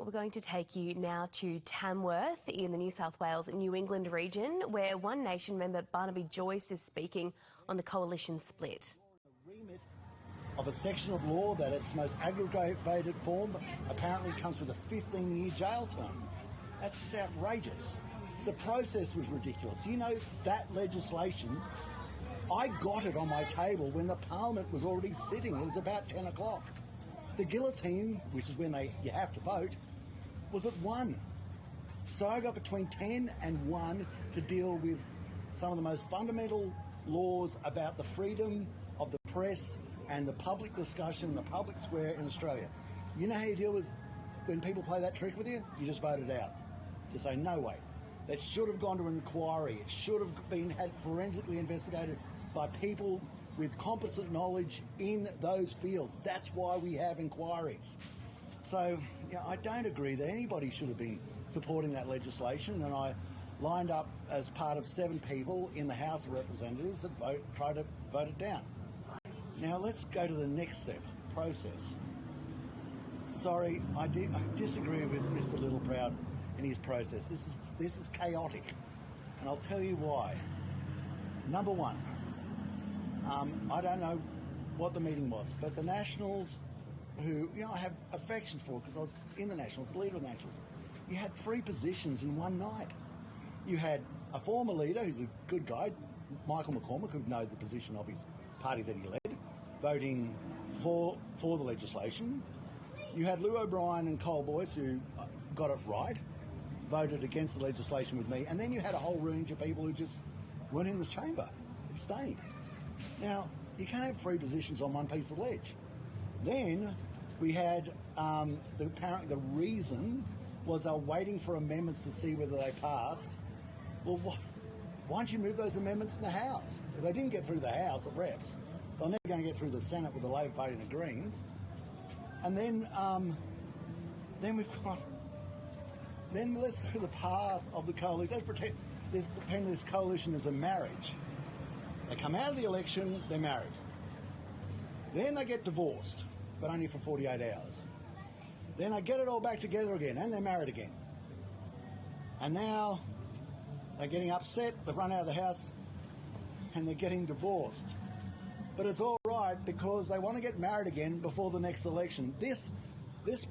Well, we're going to take you now to Tamworth in the New South Wales New England region, where One Nation member Barnaby Joyce is speaking on the coalition split. The remit of a section of law that its most aggravated form apparently comes with a 15-year jail term. That's just outrageous. The process was ridiculous. You know, that legislation, I got it on my table when the Parliament was already sitting. It was about 10 o'clock. The guillotine, which is when you have to vote, was at 1. So I got between 10 and 1 to deal with some of the most fundamental laws about the freedom of the press and the public discussion, the public square in Australia. You know how you deal with when people play that trick with you? You just vote it out. Just say, no way. That should have gone to an inquiry. It should have been had forensically investigated by people with competent knowledge in those fields. That's why we have inquiries. So, yeah, I don't agree that anybody should have been supporting that legislation, and I lined up as part of 7 people in the House of Representatives that tried to vote it down. Now let's go to the next step, process. Sorry, I disagree with Mr. Littleproud in his process. This is chaotic, and I'll tell you why. Number one, I don't know what the meeting was, but the Nationals, who, you know, I have affections for because I was in the Nationals, the leader of the Nationals, you had 3 positions in one night. You had a former leader, who's a good guy, Michael McCormack, who knows the position of his party that he led, voting for the legislation. You had Lou O'Brien and Cole Boyce, who got it right, voted against the legislation with me, and then you had a whole range of people who just weren't in the chamber, abstained. Now, you can't have 3 positions on one piece of ledge. Then we had apparently the reason was they were waiting for amendments to see whether they passed. Well, why don't you move those amendments in the House? If they didn't get through the House of Reps, they're never going to get through the Senate with the Labor Party and the Greens. And then let's go the path of the coalition. Let's pretend this coalition is a marriage. They come out of the election, they're married. Then they get divorced, but only for 48 hours. Then they get it all back together again, and they're married again. And now they're getting upset, they've run out of the house, and they're getting divorced. But it's all right because they want to get married again before the next election. This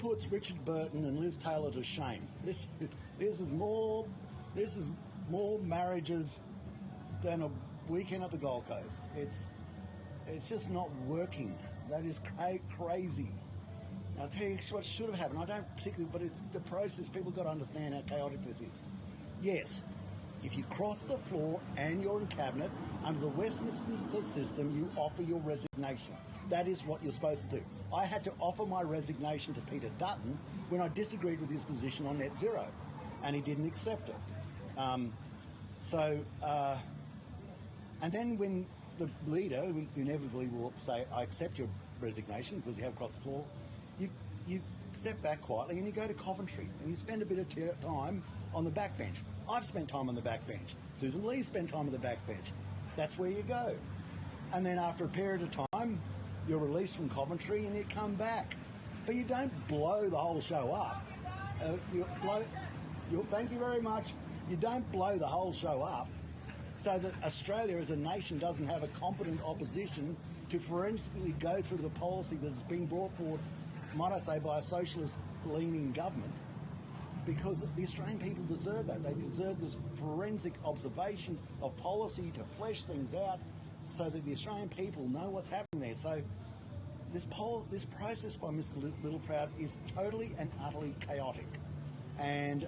puts Richard Burton and Liz Taylor to shame. This is more marriages than a weekend at the Gold Coast. It's just not working. That is crazy. Now, I'll tell you what should have happened. I don't particularly, but it's the process. People got to understand how chaotic this is. Yes, if you cross the floor and you're in cabinet, under the Westminster system, you offer your resignation. That is what you're supposed to do. I had to offer my resignation to Peter Dutton when I disagreed with his position on net zero, and he didn't accept it. And then when the leader, who inevitably will say, I accept your resignation because you have crossed the floor, you step back quietly and you go to Coventry and you spend a bit of time on the backbench. I've spent time on the backbench. Susan Lee spent time on the backbench. That's where you go. And then after a period of time, you're released from Coventry and you come back. But you don't blow the whole show up. Thank you very much. You don't blow the whole show up so that Australia as a nation doesn't have a competent opposition to forensically go through the policy that's being brought forward, might I say, by a socialist-leaning government, because the Australian people deserve that. They deserve this forensic observation of policy to flesh things out so that the Australian people know what's happening there. So this process by Mr. Littleproud is totally and utterly chaotic and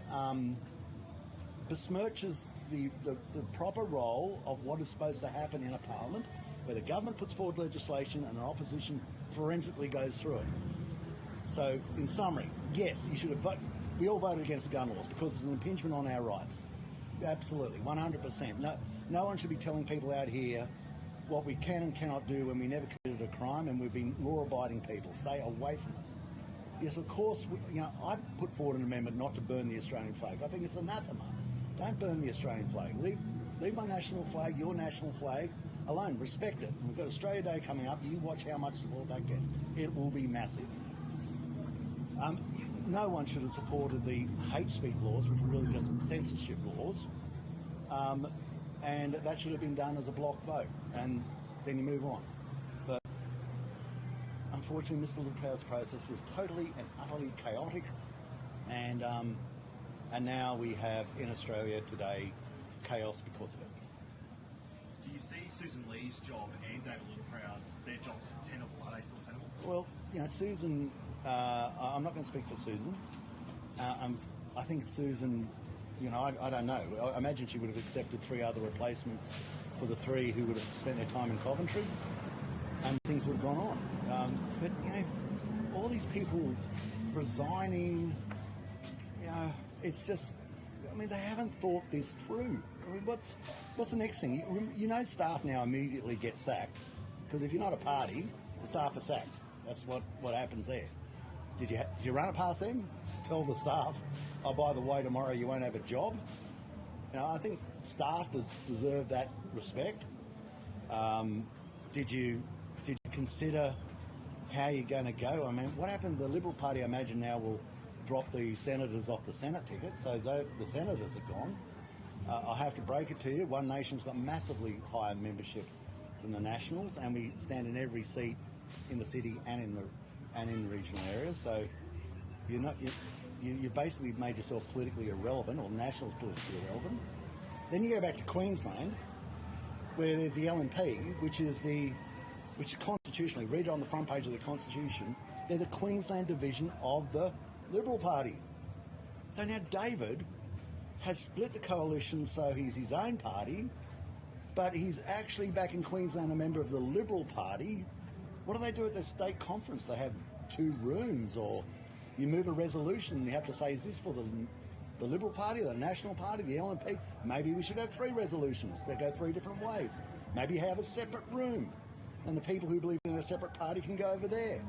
besmirches the proper role of what is supposed to happen in a parliament, where the government puts forward legislation and an opposition forensically goes through it. So, in summary, yes, you should have voted. We all voted against the gun laws because it's an impingement on our rights. Absolutely, 100%. No one should be telling people out here what we can and cannot do when we never committed a crime and we've been law-abiding people. Stay away from us. Yes, of course, I put forward an amendment not to burn the Australian flag. I think it's anathema. Don't burn the Australian flag. Leave my national flag, your national flag, alone. Respect it. And we've got Australia Day coming up. You watch how much support that gets. It will be massive. no one should have supported the hate speech laws, which were really just censorship laws, and that should have been done as a block vote, and then you move on. But unfortunately, Mr. Littleproud's process was totally and utterly chaotic, and now we have in Australia today chaos because of it. Do you see Susan Lee's job and David Littleproud's, their jobs tenable? Are they still tenable? Well, Susan, I'm not going to speak for Susan. I think Susan, I don't know. I imagine she would have accepted 3 other replacements for the 3 who would have spent their time in Coventry, and things would have gone on. But, all these people resigning, it's just, they haven't thought this through. What's the next thing? Staff now immediately get sacked, because if you're not a party, the staff are sacked. That's what happens there. Did you run it past them? Tell the staff, oh, by the way, tomorrow you won't have a job? I think staff deserve that respect. Did you consider how you're going to go? What happened? The Liberal Party, I imagine, now will drop the senators off the Senate ticket, so the senators are gone. I have to break it to you, One Nation's got massively higher membership than the Nationals, and we stand in every seat in the city and in regional areas. So you basically made yourself politically irrelevant, or the Nationals politically irrelevant. Then you go back to Queensland, where there's the LNP, which is constitutionally, read it on the front page of the Constitution, they're the Queensland division of the Liberal Party. So now David has split the coalition, so he's his own party, but he's actually back in Queensland a member of the Liberal Party. What do they do at the state conference? They have 2 rooms, or you move a resolution and you have to say, is this for the Liberal Party, the National Party, the LNP? Maybe we should have 3 resolutions that go 3 different ways. Maybe have a separate room, and the people who believe in a separate party can go over there.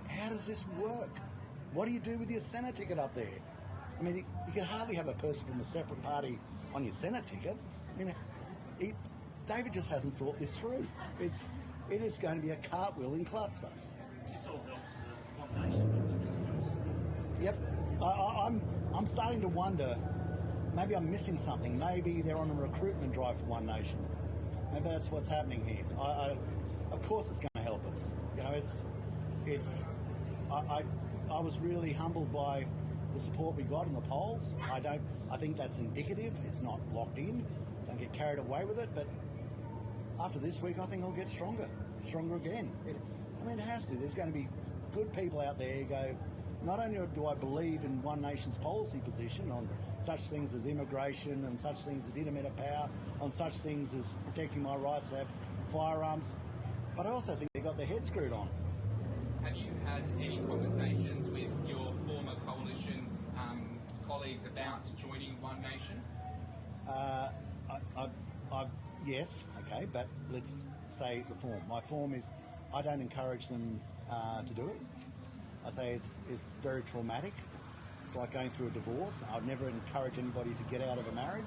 How does this work? What do you do with your Senate ticket up there? You can hardly have a person from a separate party on your Senate ticket. David just hasn't thought this through. It is going to be a cartwheeling cluster. This all helps One Nation, doesn't it, Mr. Joyce? Yep. I'm starting to wonder, maybe I'm missing something. Maybe they're on a recruitment drive for One Nation. Maybe that's what's happening here. Of course it's going to help us. I was really humbled by the support we got in the polls. I think that's indicative. It's not locked in. Don't get carried away with it. But after this week, I think it'll get stronger again. It has to. There's going to be good people out there who go, not only do I believe in One Nation's policy position on such things as immigration and such things as intermittent power, on such things as protecting my rights to have firearms, but I also think they got their head screwed on. Have you had any conversations with your former coalition colleagues about joining One Nation? Yes, okay, but let's say the form. My form is I don't encourage them to do it. I say it's very traumatic. It's like going through a divorce. I'd never encourage anybody to get out of a marriage,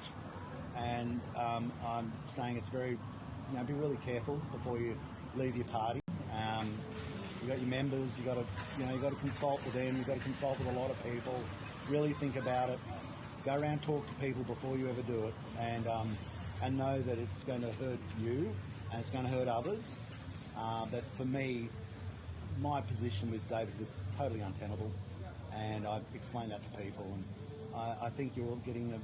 and I'm saying it's very, be really careful before you leave your party. You've got your members, you've got to consult with them, you've got to consult with a lot of people, really think about it, go around, talk to people before you ever do it, and know that it's going to hurt you and it's going to hurt others. But for me, my position with David was totally untenable, and I've explained that to people, and I think you're all getting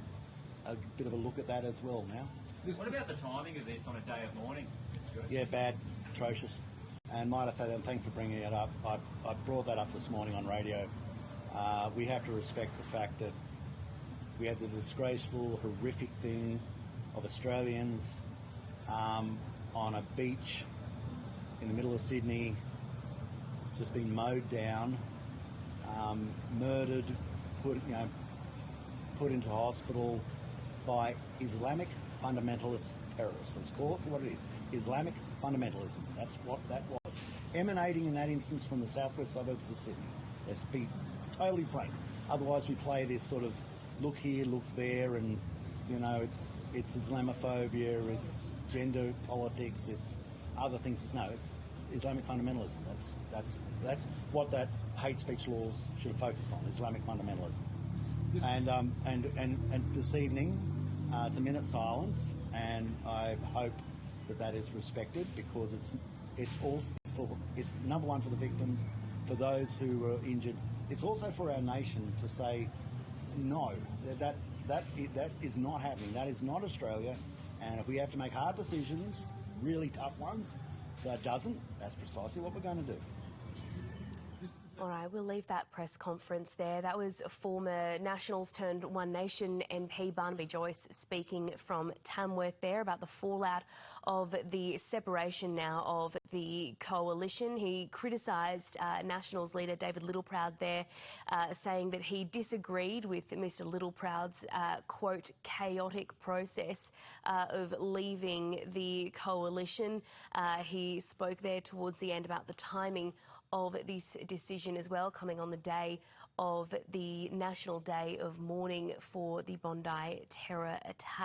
a bit of a look at that as well now. What about the timing of this on a day of mourning? Yeah, bad, atrocious. And might I say that, and thanks for bringing it up, I brought that up this morning on radio. We have to respect the fact that we had the disgraceful, horrific thing of Australians on a beach in the middle of Sydney, just been mowed down, murdered, put into hospital by Islamic fundamentalist terrorists. Let's call it for what it is. Islamic fundamentalism. That's what that was. Emanating in that instance from the southwest suburbs of Sydney. Let's be totally frank. Otherwise we play this sort of look here, look there, and it's Islamophobia, it's gender politics, it's other things. Islamic fundamentalism. That's what that hate speech laws should have focused on, Islamic fundamentalism. And this evening, it's a minute's silence, and I hope that is respected, because it's number one for the victims, for those who were injured. It's also for our nation to say no, that is not happening. That is not Australia. And if we have to make hard decisions, really tough ones, so it doesn't, that's precisely what we're going to do. All right, we'll leave that press conference there. That was former Nationals turned One Nation MP Barnaby Joyce speaking from Tamworth there about the fallout of the separation now of the coalition. He criticised Nationals leader David Littleproud there, saying that he disagreed with Mr Littleproud's, quote, chaotic process of leaving the coalition. He spoke there towards the end about the timing of this decision as well, coming on the day of the National Day of Mourning for the Bondi terror attack.